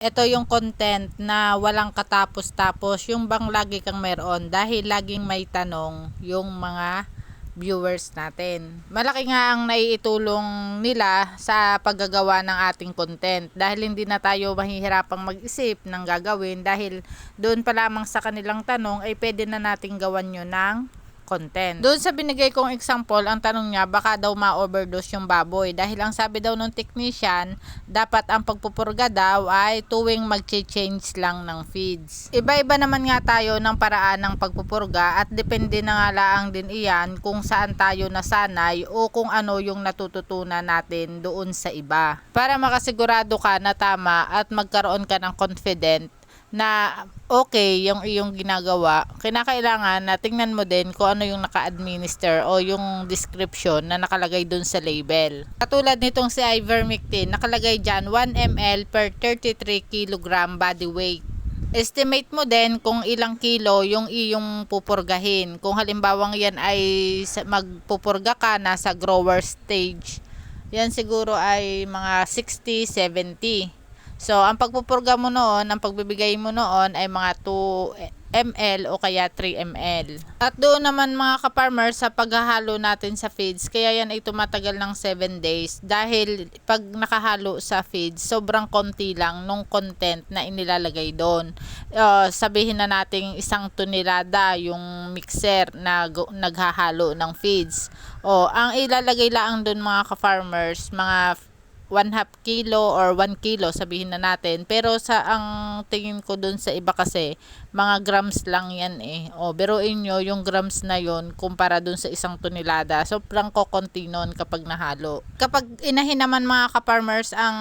ito yung content na walang katapos-tapos, yung bang lagi kang meron dahil laging may tanong yung mga viewers natin. Malaki nga ang naiitulong nila sa paggagawa ng ating content dahil hindi na tayo mahihirapang mag-isip ng gagawin dahil doon pa lamang sa kanilang tanong ay pwede na nating gawan yun ng content. Doon sa binigay kong example, ang tanong niya baka daw ma-overdose yung baboy dahil ang sabi daw ng technician, dapat ang pagpupurga daw ay tuwing mag-change lang ng feeds. Iba-iba naman nga tayo ng paraan ng pagpupurga at depende na nga lang din iyan kung saan tayo nasanay o kung ano yung natututunan natin doon sa iba. Para makasigurado ka na tama at magkaroon ka ng confident na okay yung iyong ginagawa, kinakailangan na tingnan mo din kung ano yung naka-administer o yung description na nakalagay dun sa label. Katulad nitong si ivermectin, nakalagay dyan 1 ml per 33 kg body weight. Estimate mo din kung ilang kilo yung iyong pupurgahin. Kung halimbawang yan ay magpupurga ka na sa grower stage, yan siguro ay mga 60-70. So, ang pagpupurga mo noon, ang pagbibigay mo noon ay mga 2 ml o kaya 3 ml. At doon naman mga ka-farmers sa paghahalo natin sa feeds, kaya yan ay tumatagal ng 7 days dahil pag nakahalo sa feeds, sobrang konti lang nung content na inilalagay doon. Sabihin na nating 1 tonelada yung mixer na naghahalo ng feeds. Ang ilalagay lang doon mga ka-farmers, mga 1/2 kilo or 1 kilo sabihin na natin, pero sa ang tingin ko dun sa iba kasi mga grams lang yan biruin nyo yung grams na yon kumpara dun sa 1 tonelada, sobrang kokonti nun kapag nahalo. Kapag inahin naman mga ka-farmers, ang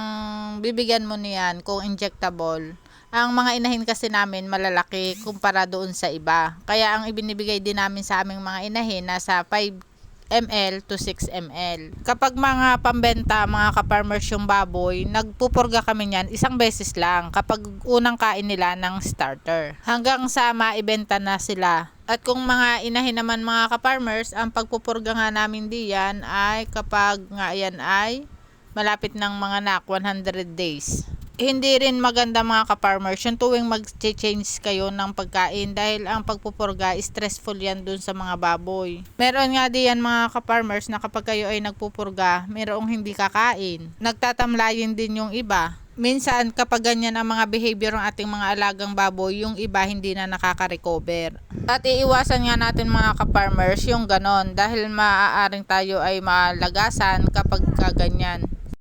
bibigyan mo niyan kung injectable, ang mga inahin kasi namin malalaki kumpara doon sa iba, kaya ang ibinibigay din namin sa aming mga inahin nasa 5 ml to 6 ml. Kapag mga pambenta, mga ka-farmers yung baboy, nagpupurga kami niyan 1 beses lang kapag unang kain nila ng starter, hanggang sa maibenta na sila. At kung mga inahin naman mga ka-farmers, ang pagpupurga nga namin diyan ay kapag nga yan ay malapit ng mga 100 days. Hindi rin maganda mga ka-farmers yung tuwing mag-change kayo ng pagkain dahil ang pagpupurga stressful yan dun sa mga baboy. Meron nga diyan mga ka-farmers na kapag kayo ay nagpupurga, merong hindi kakain. Nagtatamlayin din yung iba. Minsan kapag ganyan ang mga behavior ng ating mga alagang baboy, yung iba hindi na nakaka-recover. At iiwasan nga natin mga ka-farmers yung ganon dahil maaaring tayo ay malagasan kapag kaganyan.